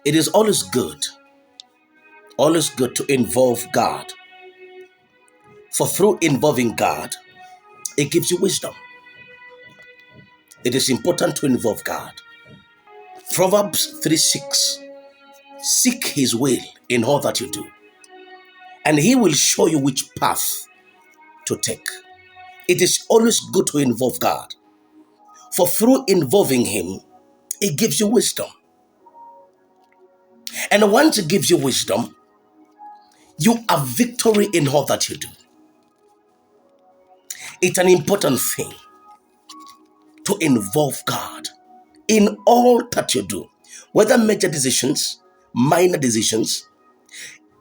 It is always good to involve God. For through involving God, it gives you wisdom. It is important to involve God. Proverbs 3:6. Seek his will in all that you do, and he will show you which path to take. It is always good to involve God. For through involving him, it gives you wisdom. And once it gives you wisdom, you have victory in all that you do. It's an important thing to involve God in all that you do, whether major decisions, minor decisions,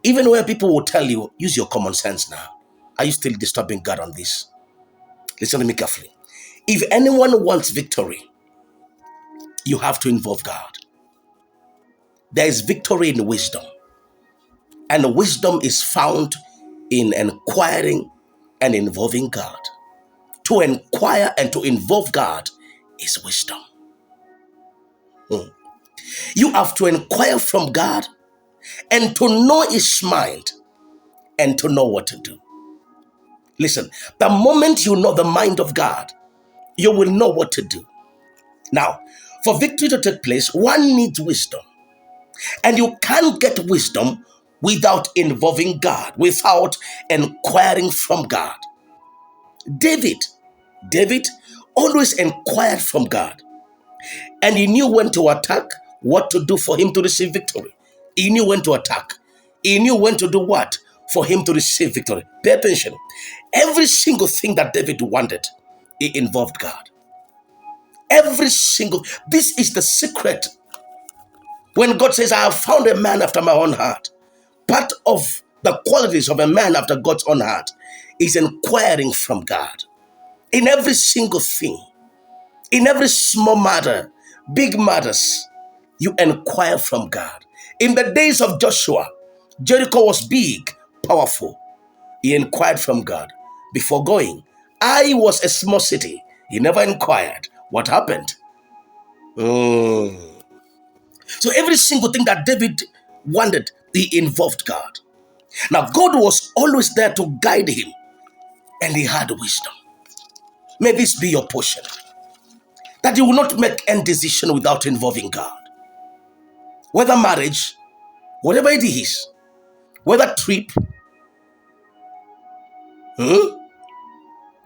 even where people will tell you, use your common sense now. Are you still disturbing God on this? Listen to me carefully. If anyone wants victory, you have to involve God. There is victory in wisdom, and wisdom is found in inquiring and involving God. To inquire and to involve God is wisdom. You have to inquire from God and to know his mind and to know what to do. Listen, the moment you know the mind of God, you will know what to do. Now, for victory to take place, one needs wisdom. And you can't get wisdom without involving God, without inquiring from God. David always inquired from God. And he knew when to attack, what to do for him to receive victory. He knew when to attack. He knew when to do what for him to receive victory. Pay attention. Every single thing that David wanted, he involved God. This is the secret. When God says, I have found a man after my own heart, part of the qualities of a man after God's own heart is inquiring from God. In every single thing, in every small matter, big matters, you inquire from God. In the days of Joshua, Jericho was big, powerful. He inquired from God before going. Ai was a small city. He never inquired. What happened? So every single thing that David wanted, he involved God. Now, God was always there to guide him, and he had wisdom. May this be your portion, that you will not make any decision without involving God. Whether marriage, whatever it is, whether trip,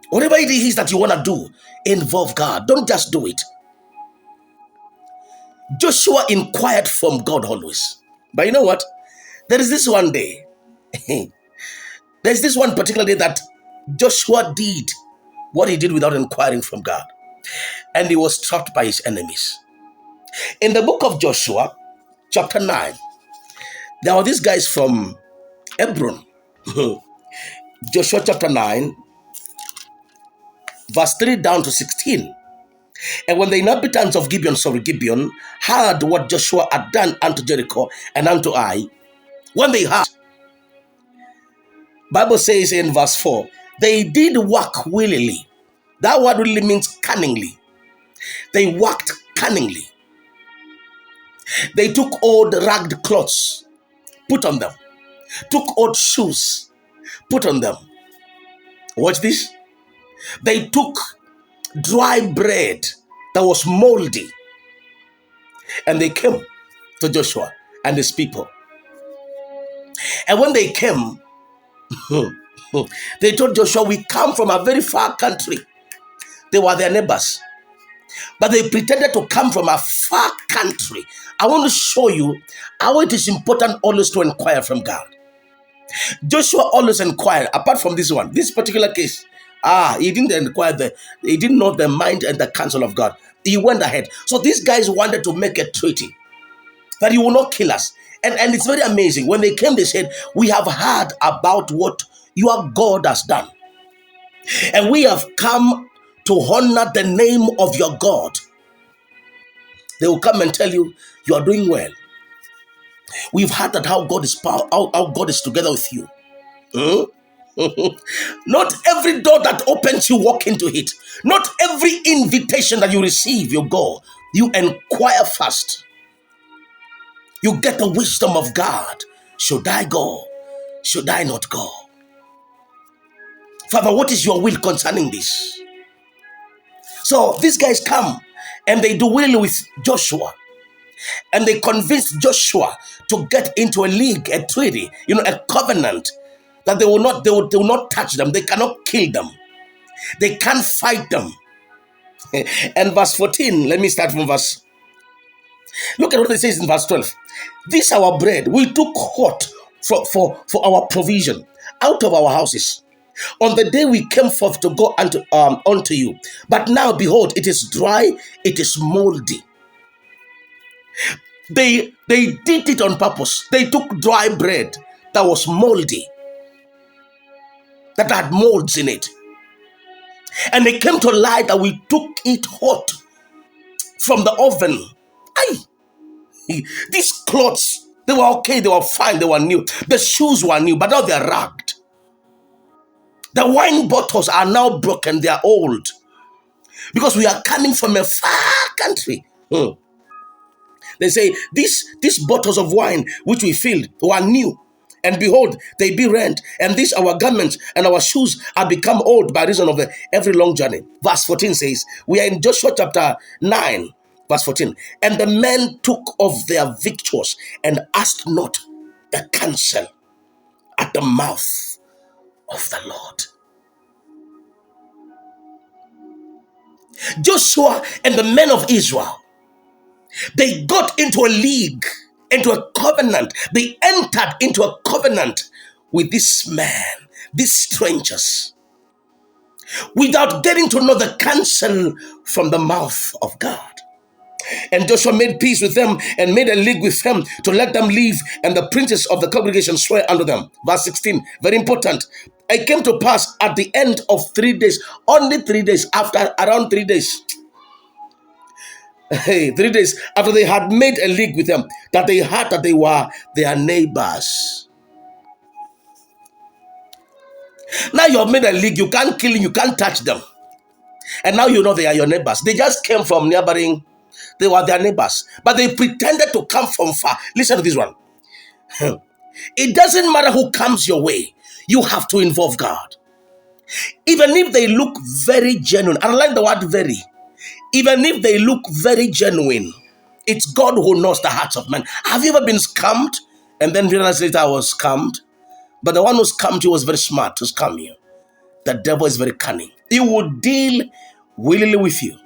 whatever it is that you want to do, involve God. Don't just do it. Joshua inquired from God always. But you know what? There is this one day, there's this one particular day that Joshua did what he did without inquiring from God. And he was trapped by his enemies. In the book of Joshua, chapter 9, there were these guys from Hebron. Joshua chapter 9, verse 3 down to 16. And when the inhabitants of Gibeon, heard what Joshua had done unto Jericho and unto Ai, when they heard, Bible says in verse 4, they did work willingly. That word really means cunningly. They worked cunningly. They took old ragged clothes, put on them. Took old shoes, put on them. Watch this. They took dry bread that was moldy, and they came to Joshua and his people. And when they came, they told Joshua, we come from a very far country. They were their neighbors, but they pretended to come from a far country. I want to show you how it is important always to inquire from God. Joshua always inquired, apart from this particular case. He didn't inquire, he didn't know the mind and the counsel of God. He went ahead. So these guys wanted to make a treaty that he will not kill us. And it's very amazing. When they came, they said, we have heard about what your God has done. And we have come to honor the name of your God. They will come and tell you, you are doing well. We've heard that how God is how God is together with you. Not every door that opens, you walk into it. Not every invitation that you receive, you go. You inquire first. You get the wisdom of God. Should I go? Should I not go? Father, what is your will concerning this? So these guys come and they do will with Joshua. And they convince Joshua to get into a league, a treaty, a covenant that they will not touch them. They cannot kill them. They can't fight them. And verse 14, let me start from verse. Look at what it says in verse 12. This our bread we took hot for our provision out of our houses on the day we came forth to go unto you. But now behold, it is dry, it is moldy. They did it on purpose. They took dry bread that was moldy, that had molds in it. And they came to lie that we took it hot from the oven. These clothes, they were okay, they were fine, they were new. The shoes were new, but now they're ragged. The wine bottles are now broken, they are old. Because we are coming from a far country. They say, these bottles of wine which we filled were new. And behold, they be rent. And these our garments and our shoes are become old by reason of every long journey. Verse 14 says, we are in Joshua chapter 9, verse 14. And the men took of their victuals and asked not the counsel at the mouth of the Lord. Joshua and the men of Israel, they got into a league, into a covenant. They entered into a covenant with this man, these strangers, without getting to know the counsel from the mouth of God. And Joshua made peace with them and made a league with them to let them leave, and the princes of the congregation swear unto them. Verse 16, very important. It came to pass at the end of 3 days, only 3 days, after around 3 days, 3 days after they had made a league with them, that they heard that they were their neighbors. Now you have made a league, you can't kill them, you can't touch them. And now you know they are your neighbors. They just came from neighboring, they were their neighbors. But they pretended to come from far. Listen to this one. It doesn't matter who comes your way, you have to involve God. Even if they look very genuine, I like the word very. Even if they look very genuine, it's God who knows the hearts of men. Have you ever been scammed and then realized later I was scammed? But the one who scammed you was very smart to scam you. The devil is very cunning. He will deal willingly with you.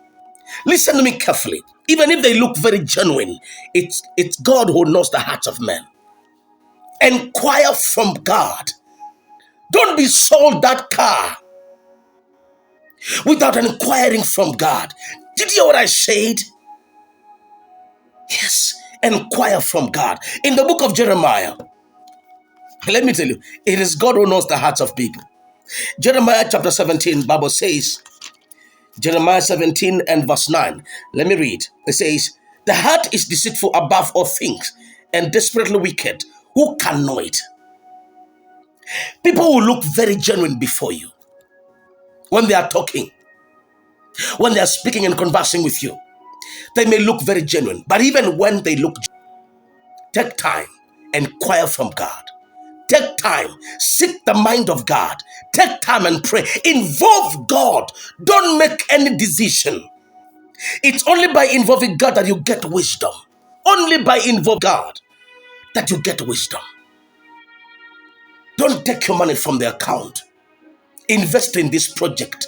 Listen to me carefully. Even if they look very genuine, it's God who knows the hearts of men. Inquire from God. Don't be sold that car without inquiring from God. Did you hear what I said? Yes, inquire from God. In the book of Jeremiah, let me tell you, it is God who knows the hearts of people. Jeremiah chapter 17, Bible says, Jeremiah 17 and verse 9. Let me read. It says, the heart is deceitful above all things and desperately wicked. Who can know it? People will look very genuine before you when they are talking, when they are speaking and conversing with you. They may look very genuine, but even when they look, take time, inquire from God. Take time, seek the mind of God. Take time and pray. Involve God. Don't make any decision. It's only by involving God that you get wisdom. Only by involving God that you get wisdom. Don't take your money from the account. Invest in this project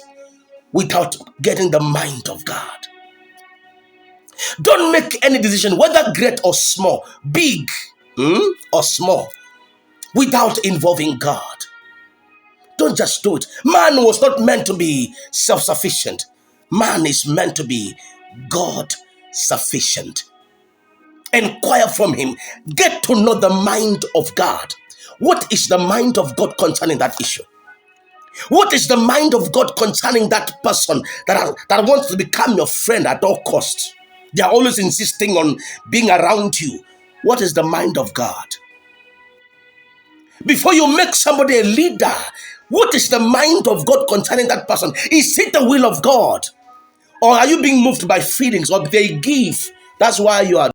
without getting the mind of God. Don't make any decision, whether great or small, big or small, without involving God. Don't just do it. Man was not meant to be self-sufficient. Man is meant to be God-sufficient. Inquire from him. Get to know the mind of God. What is the mind of God concerning that issue? What is the mind of God concerning that person that wants to become your friend at all costs? They are always insisting on being around you. What is the mind of God? Before you make somebody a leader, what is the mind of God concerning that person? Is it the will of God? Or are you being moved by feelings or they give? That's why you are